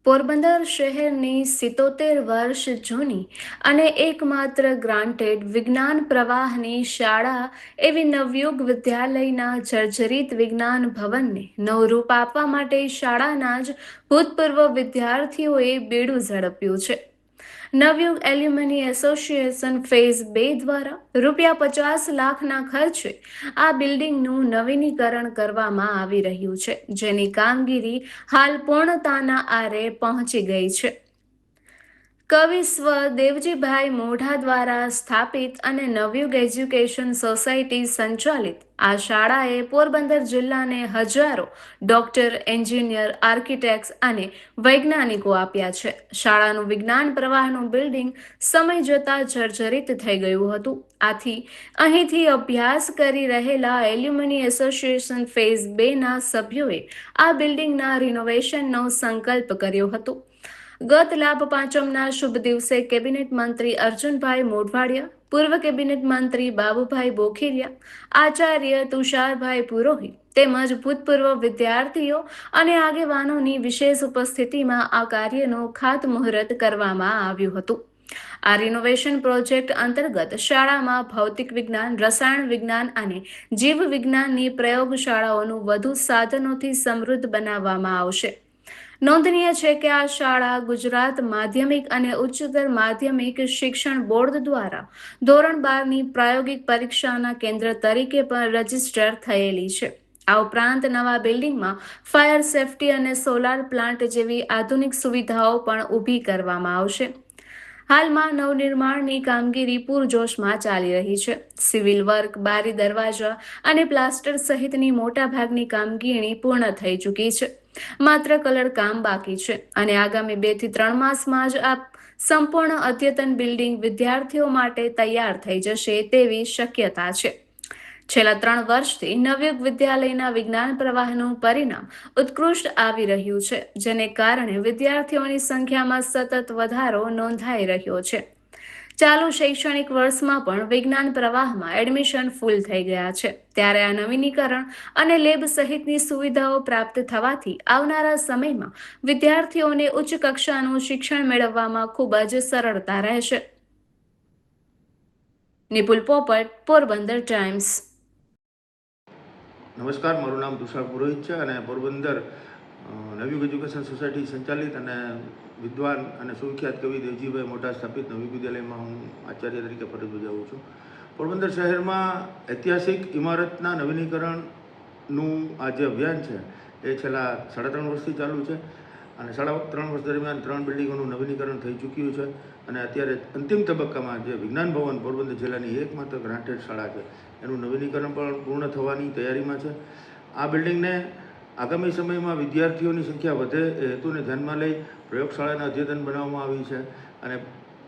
પોરબંદર શહેરની 77 વર્ષ જૂની અને એકમાત્ર ગ્રાન્ટેડ વિજ્ઞાન પ્રવાહની શાળા એવી નવયુગ વિદ્યાલયના જર્જરિત વિજ્ઞાન ભવનને નવું રૂપ આપવા માટે શાળાના જ ભૂતપૂર્વ વિદ્યાર્થીઓએ બેડું ઝડપ્યું છે. નવયુગ એલ્યુમની એસોસિએશન ફેઝ 2 દ્વારા ₹50 લાખના ખર્ચે આ બિલ્ડિંગનું નવીનીકરણ કરવામાં આવી રહ્યું છે, જેની કામગીરી હાલ પૂર્ણતાના આરે પહોંચી ગઈ છે. કવિ સ્વ દેવજીભાઈ મોઢા દ્વારા સ્થાપિત અને નવયુગ એજ્યુકેશન સોસાયટી સંચાલિત આ શાળાએ પોરબંદર જિલ્લાને હજારો ડોક્ટર, એન્જિનિયર, આર્કિટેક્ટ્સ અને વૈજ્ઞાનિકો આપ્યા છે. શાળાનું વિજ્ઞાન પ્રવાહનું બિલ્ડિંગ સમય જતાં જર્જરિત થઈ ગયું હતું. આથી અહીંથી અભ્યાસ કરી રહેલા એલ્યુમની એસોસિએશન ફેઝ 2ના સભ્યોએ આ બિલ્ડિંગના રિનોવેશનનો સંકલ્પ કર્યો હતો. ગત લાભ પાંચમના શુભ દિવસે કેબિનેટ મંત્રી અર્જુનભાઈ મોઢવાડિયા, પૂર્વ કેબિનેટ મંત્રી બાબુભાઈ બોખીરિયા, આચાર્ય તુષારભાઈ પુરોહિત તેમજ ભૂતપૂર્વ વિદ્યાર્થીઓ અને આગેવાનોની વિશેષ ઉપસ્થિતિમાં આ કાર્યનું ખાતમુહૂર્ત કરવામાં આવ્યું હતું. આ રિનોવેશન પ્રોજેક્ટ અંતર્ગત શાળામાં ભૌતિક વિજ્ઞાન, રસાયણ વિજ્ઞાન અને જીવ વિજ્ઞાનની પ્રયોગશાળાઓનું વધુ સાધનોથી સમૃદ્ધ બનાવવામાં આવશે. નોંધનીય છે કે આ શાળા ગુજરાત માધ્યમિક અને ઉચ્ચતર માધ્યમિક શિક્ષણ બોર્ડ દ્વારા ધોરણ 12ની પ્રાયોગિક પરીક્ષાના કેન્દ્ર તરીકે પણ રજીસ્ટર થયેલી છે. આ ઉપરાંત નવા બિલ્ડિંગમાં ફાયર સેફટી અને સોલાર પ્લાન્ટ જેવી આધુનિક સુવિધાઓ પણ ઊભી કરવામાં આવશે. હાલમાં નવનિર્માણની કામગીરી પૂરજોશમાં ચાલી રહી છે. સિવિલ વર્ક, બારી દરવાજા અને પ્લાસ્ટર સહિતની મોટાભાગની કામગીરી પૂર્ણ થઈ ચૂકી છે. માત્ર કલર કામ બાકી છે અને આગામી 2 થી 3 માસમાં જ આ સંપૂર્ણ અદ્યતન બિલ્ડિંગ વિદ્યાર્થીઓ માટે તૈયાર થઈ જશે તેવી શક્યતા છે. છેલ્લા 3 વર્ષથી નવયુગ વિદ્યાલયના વિજ્ઞાન પ્રવાહનું પરિણામ ઉત્કૃષ્ટ આવી રહ્યું છે, જેને કારણે વિદ્યાર્થીઓની સંખ્યામાં સતત વધારો નોંધાઈ રહ્યો છે. ચાલુ શૈક્ષણિક વર્ષમાં પણ વિજ્ઞાન પ્રવાહમાં એડમિશન ફૂલ થઈ ગયા છે. ત્યારે આ નવીનીકરણ અને લેબ સહિતની સુવિધાઓ પ્રાપ્ત થવાથી આવનારા સમયમાં વિદ્યાર્થીઓને ઉચ્ચ કક્ષાનું શિક્ષણ મેળવવામાં ખૂબ જ સરળતા રહેશે. નિપુલ પોપટ, પોરબંદર ટાઈમ્સ. નમસ્કાર, મારું નામ તુષાર પુરોહિત છે અને પોરબંદર નવયુગ એજ્યુકેશન સોસાયટી સંચાલિત અને વિદ્વાન અને સુવિખ્યાત કવિ દેવજીભાઈ મોઢા સ્થાપિત નવયુગ વિદ્યાલયમાં હું આચાર્ય તરીકે ફરજ બજાવું છું. પોરબંદર શહેરમાં ઐતિહાસિક ઇમારતના નવીનીકરણનું આ જે અભિયાન છે એ છેલ્લા 3.5 વર્ષથી ચાલુ છે અને 3.5 વર્ષ દરમિયાન 3 બિલ્ડિંગોનું નવીનીકરણ થઈ ચૂક્યું છે અને અત્યારે અંતિમ તબક્કામાં જે વિજ્ઞાન ભવન પોરબંદર જિલ્લાની એકમાત્ર ગ્રાન્ટેડ શાળા છે એનું નવીનીકરણ પણ પૂર્ણ થવાની તૈયારીમાં છે. આ બિલ્ડિંગને આગામી સમયમાં વિદ્યાર્થીઓની સંખ્યા વધે એ હેતુને ધ્યાનમાં લઈ પ્રયોગશાળાના અદ્યતન બનાવવામાં આવી છે અને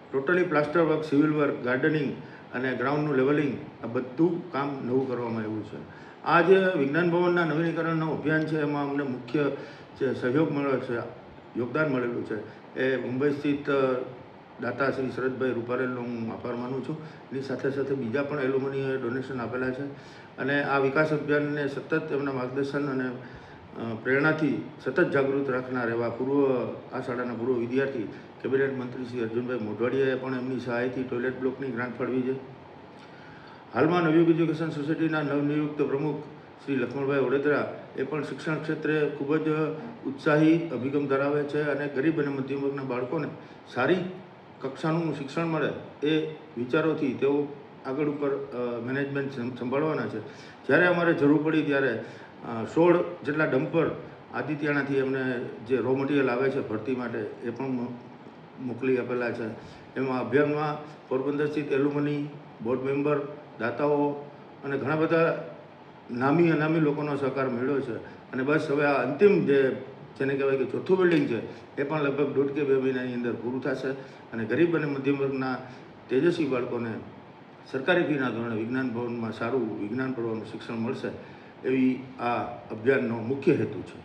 totally plaster work, civil work, gardening અને ગ્રાઉન્ડનું લેવલિંગ આ બધું કામ નવું કરવામાં આવ્યું છે. આ જે વિજ્ઞાન ભવનના નવીનીકરણનું અભિયાન છે એમાં અમને મુખ્ય જે સહયોગ મળ્યો છે, યોગદાન મળેલું છે એ મુંબઈ સ્થિત દાતા શ્રી શરદભાઈ રૂપારેલનો હું આભાર માનું છું. એની સાથે સાથે બીજા પણ એલ્યુમનીએ ડોનેશન આપેલા છે અને આ વિકાસ અભિયાનને સતત એમના માર્ગદર્શન અને પ્રેરણાથી સતત જાગૃત રાખનાર એવા આ શાળાના પૂર્વ વિદ્યાર્થી કેબિનેટ મંત્રી શ્રી અર્જુનભાઈ મોઢવાડિયાએ પણ એમની સહાયથી ટોયલેટ બ્લોકની ગ્રાન્ટ ફાળવી છે. હાલમાં નવયુગ એજ્યુકેશન સોસાયટીના નવનિયુક્ત પ્રમુખ શ્રી લક્ષ્મણભાઈ ઓડેદરા એ પણ શિક્ષણ ક્ષેત્રે ખૂબ જ ઉત્સાહી અભિગમ ધરાવે છે અને ગરીબ અને મધ્યમ વર્ગના બાળકોને સારી કક્ષાનું શિક્ષણ મળે એ વિચારોથી તેઓ આગળ ઉપર મેનેજમેન્ટ સંભાળવાના છે. જ્યારે અમારે જરૂર પડી ત્યારે 16 જેટલા ડમ્પર આદિત્યાણાથી એમને જે રો મટીરિયલ આવે છે ભરતી માટે એ પણ મોકલી આપેલા છે. એમાં અભિયાનમાં પોરબંદર સ્થિત એલ્યુમની, બોર્ડ મેમ્બર, દાતાઓ અને ઘણા બધા નામી અનામી લોકોનો સહકાર મળ્યો છે અને બસ હવે આ અંતિમ જેને કહેવાય કે ચોથું બિલ્ડિંગ છે એ પણ લગભગ 1.5 કે 2 મહિનાની અંદર પૂરું થશે અને ગરીબ અને મધ્યમ વર્ગના તેજસ્વી બાળકોને સરકારી ફીના ધોરણે વિજ્ઞાન ભવનમાં સારું વિજ્ઞાન પડવાનું શિક્ષણ મળશે એવી આ અભિયાનનો મુખ્ય હેતુ છે.